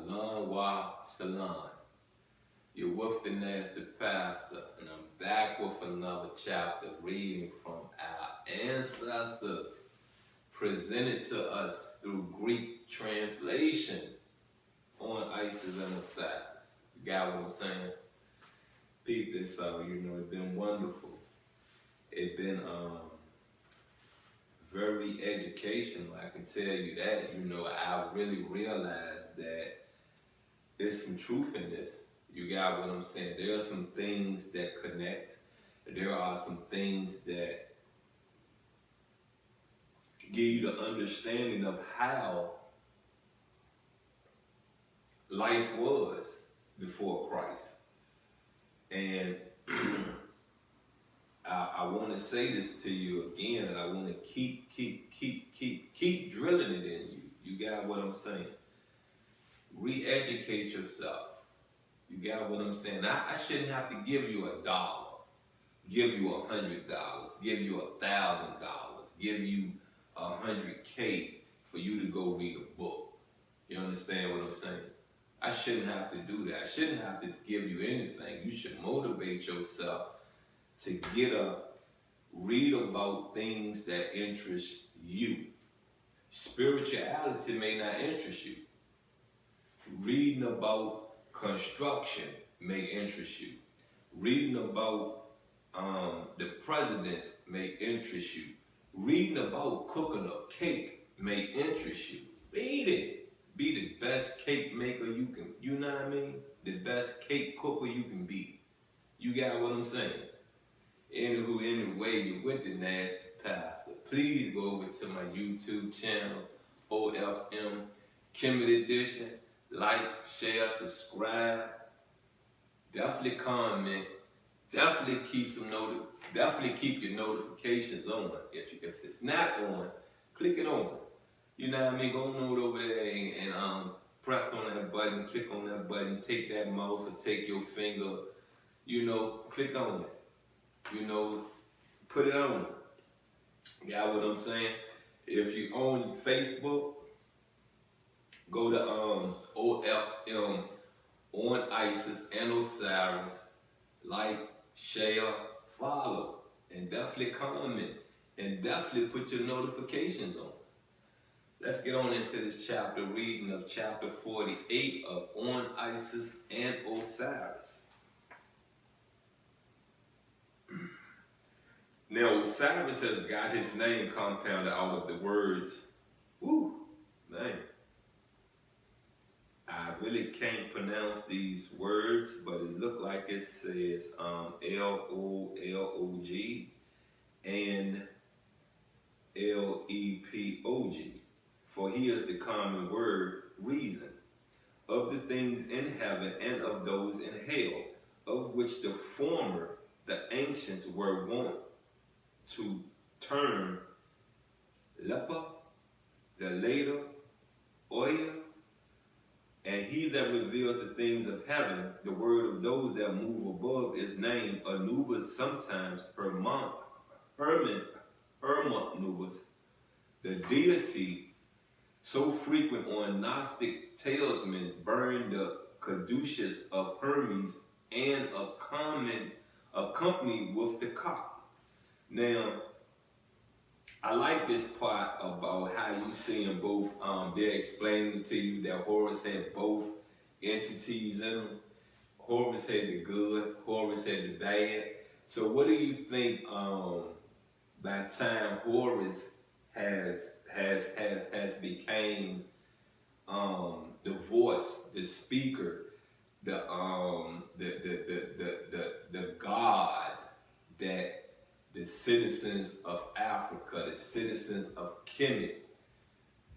Shalom wa Shalom. You're with the Nasty Pastor, and I'm back with another chapter reading from our ancestors, presented to us through Greek translation on Isis and Osiris. You got what I'm saying? Peep this out, it's been wonderful. It's been very educational, I can tell you that. I really realized that there's some truth in this. You got what I'm saying? There are some things that connect. There are some things that give you the understanding of how life was before Christ. And I want to say this to you again, and I want to keep drilling it in you. You got what I'm saying? Re-educate yourself. You got what I'm saying? I shouldn't have to give you $1, give you $100, give you $1,000, give you $100K for you to go read a book. You understand what I'm saying? I shouldn't have to do that. I shouldn't have to give you anything. You should motivate yourself to get up, read about things that interest you. Spirituality may not interest you. Reading about construction may interest you. Reading about the presidents may interest you. Reading about cooking a cake may interest you. Read it. Be the best cake maker you can, you know what I mean? The best cake cooker you can be. You got what I'm saying? Anyway, you're with the Nasty Pastor. Please go over to my YouTube channel, OFM Kemet Edition. Like, share, subscribe. Definitely comment. Definitely keep your notifications on. If it's not on, click it on. You know what I mean? Go on over there and press on that button, click on that button, take that mouse or take your finger, click on it. Put it on. Got what I'm saying? If you own Facebook, go to OFM on Isis and Osiris. Like, share, follow, and definitely comment, and definitely put your notifications on. Let's get on into this chapter reading of chapter 48 of On Isis and Osiris. Now, Osiris has got his name compounded out of the words, man. I really can't pronounce these words, but it looked like it says L-O-L-O-G and L-E-P-O-G. For he is the common word, reason, of the things in heaven and of those in hell, of which the former, the ancients, were wont to term leper, the later oya, and he that reveals the things of heaven, the word of those that move above, is named Anubis, sometimes Hermanubis, the deity so frequent on Gnostic talismans, bearing the caduceus of Hermes and accompanied with the cock. Now, I like this part about how you seeing both, they're explaining to you that Horus had both entities in him. Horus had the good, Horus had the bad. So what do you think by the time Horus has became the voice, the speaker, the God that the citizens of Africa, the citizens of Kemet,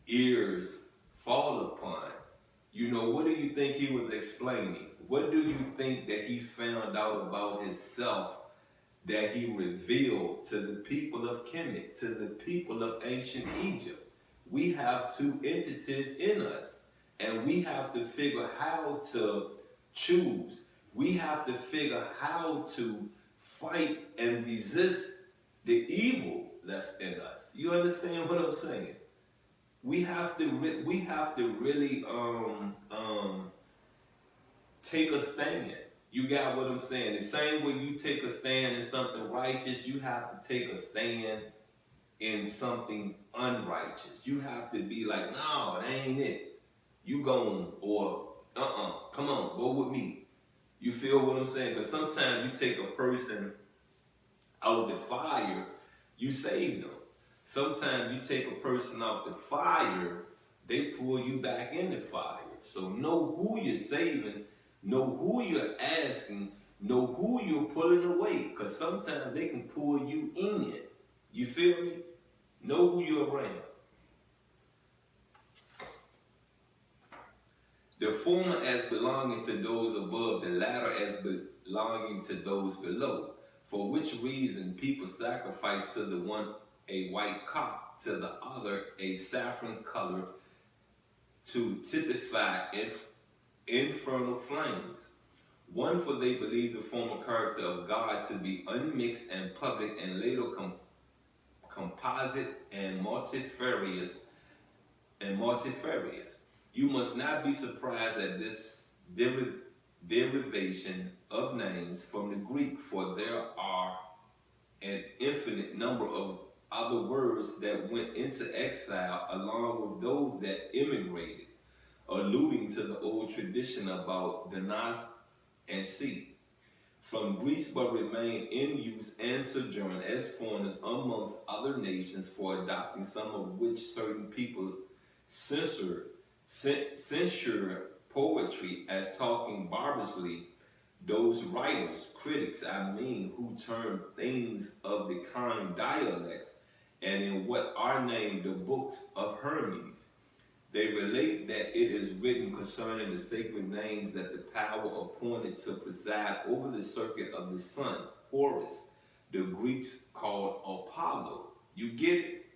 ears fall upon? What do you think he was explaining? What do you think that he found out about himself that he revealed to the people of Kemet, to the people of ancient Egypt? We have two entities in us, and we have to figure how to choose. We have to figure how to fight and resist the evil that's in us. You understand what I'm saying? we have to really take a stand. You got what I'm saying? The same way you take a stand in something righteous, you have to take a stand in something unrighteous. You have to be like, no, that ain't it. You going, or come on, go with me. You feel what I'm saying? Because sometimes you take a person out the fire, you save them. Sometimes you take a person out the fire, they pull you back in the fire. So know who you're saving, know who you're asking, know who you're pulling away. Because sometimes they can pull you in. You feel me? Know who you're around. The former as belonging to those above, the latter as belonging to those below. For which reason people sacrifice to the one a white cock, to the other a saffron color, to typify infernal flames. One, for they believe the former character of God to be unmixed and public, and later composite and multifarious. You must not be surprised at this derivation of names from the Greek, for there are an infinite number of other words that went into exile along with those that immigrated, alluding to the old tradition about Dinas and C from Greece, but remain in use and sojourn as foreigners amongst other nations, for adopting some of which certain people censure poetry as talking barbarously. Those writers, critics, who term things of the kind dialects, and in what are named the books of Hermes. They relate that it is written concerning the sacred names that the power appointed to preside over the circuit of the sun, Horus, the Greeks called Apollo. You get it?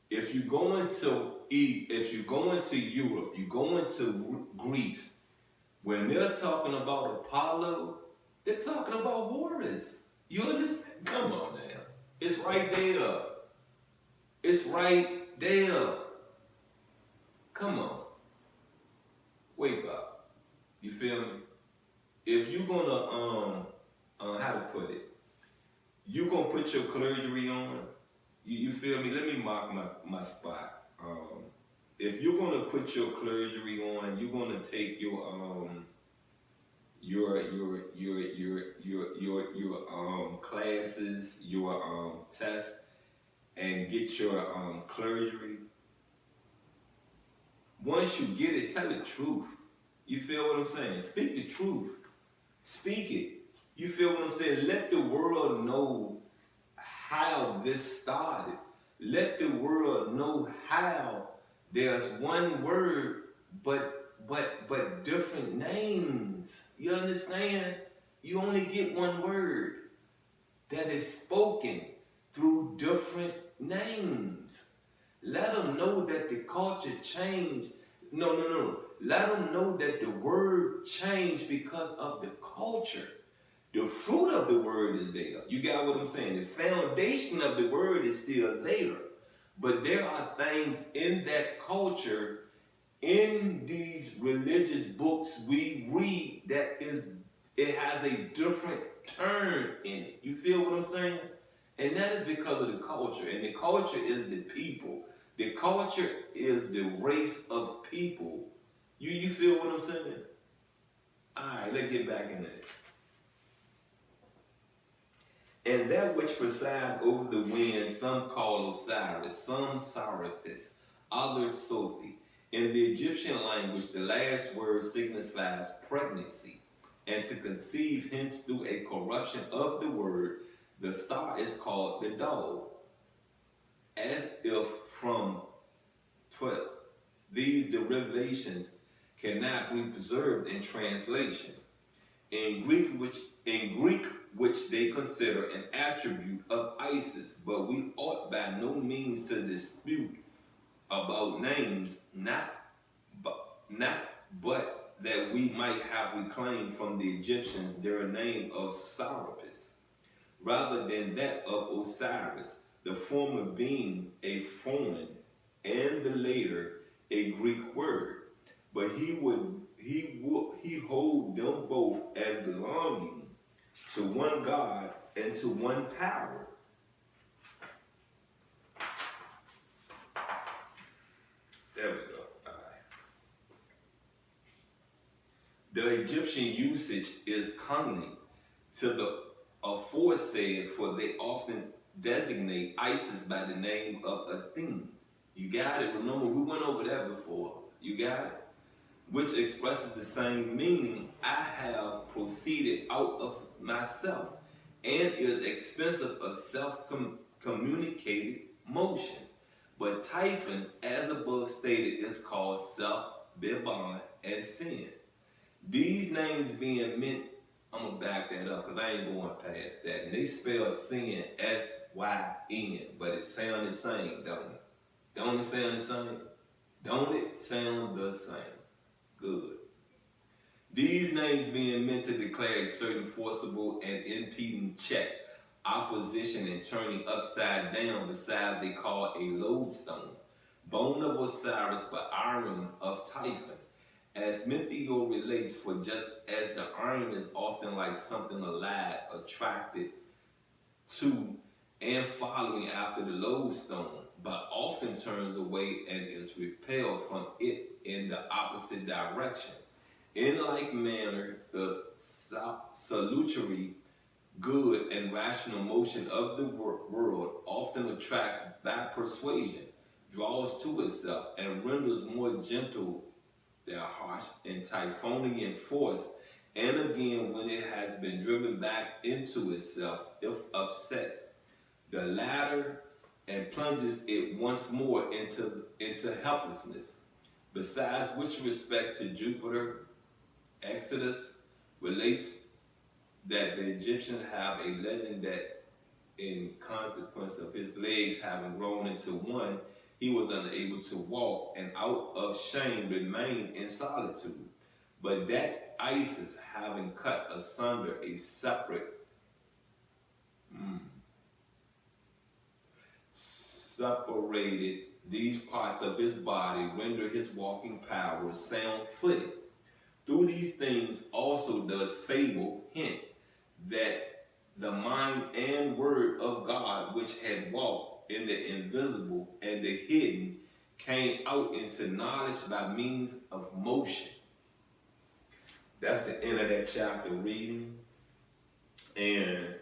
If you go into Europe, you go into Greece, when they're talking about Apollo, they're talking about Horus. You understand? Come on now. It's right there. It's right there. Come on. Wake up. You feel me? If you're gonna how to put it, you gonna put your clergy on. You feel me? Let me mark my spot. If you're gonna put your clergy on, you're gonna take your classes, your tests, and get your clergy. Once you get it, tell the truth. You feel what I'm saying? Speak the truth. Speak it. You feel what I'm saying? Let the world know how this started. Let the world know how there's one word, but different names. You understand? You only get one word that is spoken through different names. Let them know that the culture changed. No. Let them know that the word changed because of the culture. The fruit of the word is there. You got what I'm saying? The foundation of the word is still there. But there are things in that culture, in these religious books we read, it has a different turn in it. You feel what I'm saying? And that is because of the culture. And the culture is the people. The culture is the race of people. You feel what I'm saying? Alright, let's get back into it. And that which presides over the wind, some call Osiris, some Serapis, others Sophie. In the Egyptian language, the last word signifies pregnancy, and to conceive, hence through a corruption of the word, the star is called the dove, as if from 12. These derivations cannot be preserved in translation. In Greek, which they consider an attribute of Isis, but we ought by no means to dispute about names, but that we might have reclaimed from the Egyptians their name of Serapis, rather than that of Osiris, the former being a foreign, and the Greek word, but he hold them both as belonging to one God and to one power. There we go. All right. The Egyptian usage is comely to the aforesaid, for they often designate Isis by the name of Athene. You got it? Remember, we went over that before. You got it? Which expresses the same meaning. I have proceeded out of myself, and is expensive of self-communicated motion. But Typhon, as above stated, is called self, Bibon, and sin. These names being meant, I'm going to back that up because I ain't going past that. And they spell sin S-Y-N, but it sounds the same, don't it? Don't it sound the same? Don't it sound the same? Good. These names being meant to declare a certain forcible and impeding check, opposition, and turning upside down, besides they call a lodestone, bone of Osiris, but iron of Typhon. As Mithio relates, for just as the iron is often like something alive, attracted to and following after the lodestone, but often turns away and is repelled from it in the opposite direction. In like manner, the salutary, good, and rational motion of the world often attracts by persuasion, draws to itself, and renders more gentle their harsh and Typhonian force, and again, when it has been driven back into itself, if upsets the latter and plunges it once more into helplessness. Besides which respect to Jupiter, Exodus relates that the Egyptians have a legend that in consequence of his legs having grown into one, he was unable to walk, and out of shame remained in solitude. But that Isis, having cut asunder a separated these parts of his body, render his walking powers sound-footed. Through these things also does fable hint that the mind and word of God, which had walked in the invisible and the hidden, came out into knowledge by means of motion. That's the end of that chapter reading. And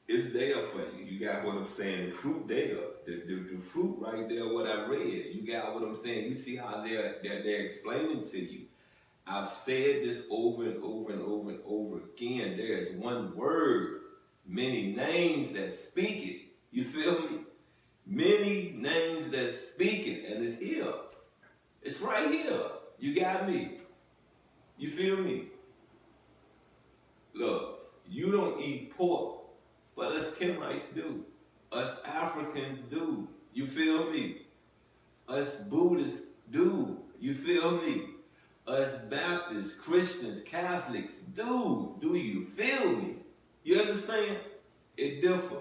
it's there for you. You got what I'm saying? The fruit there. The fruit right there, what I read. You got what I'm saying? You see how they're explaining to you. I've said this over and over and over and over again. There is one word, many names that speak it. You feel me? Many names that speak it, and it's here. It's right here. You got me. You feel me? Look, you don't eat pork, but us Kemites do. Us Africans do. You feel me? Us Buddhists do. You feel me? Us Baptists, Christians, Catholics do. Do you feel me? You understand? It differ.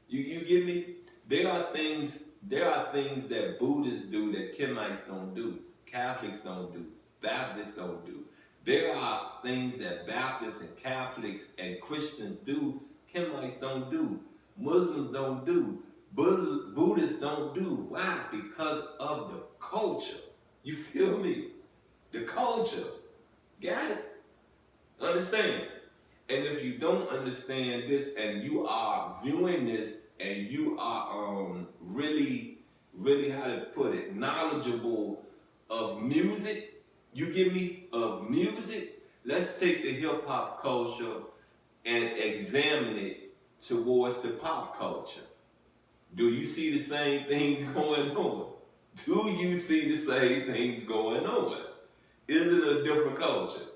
You get me? There are things that Buddhists do that Kemites don't do. Catholics don't do. Baptists don't do. There are things that Baptists and Catholics and Christians do, Kemites don't do. Muslims don't do. Buddhists don't do. Why? Because of the culture. You feel me? The culture. Got it? Understand? And if you don't understand this and you are viewing this and you are really, how to put it, knowledgeable of music, you get me, of music, let's take the hip hop culture and examine it towards the pop culture. Do you see the same things going on? Do you see the same things going on? Is it a different culture?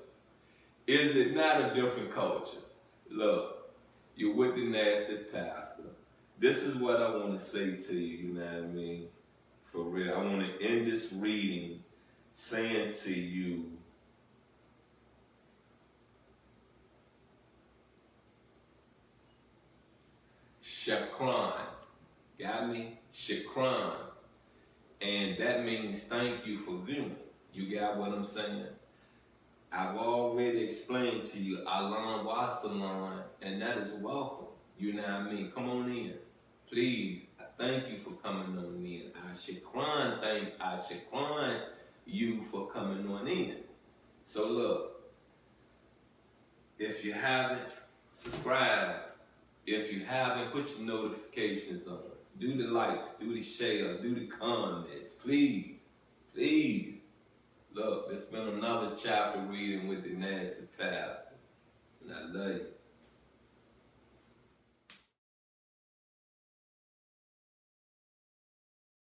Is it not a different culture? Look, you're with the nasty pastor. This is what I want to say to you, you know what I mean? For real. I want to end this reading saying to you, Shakran. Got me? Shakran. And And that means thank you for viewing. You got what I'm saying? I've already explained to you Alam Wasalam, and that is welcome. You know what I mean? Come on in. Please, I thank you for coming on in. I shukran you for coming on in. So look, if you haven't, subscribe. If you haven't, put your notifications on. Do the likes, do the share, do the comments. Please, please. Look, there's been another chapter reading with the nasty pastor. And I love you.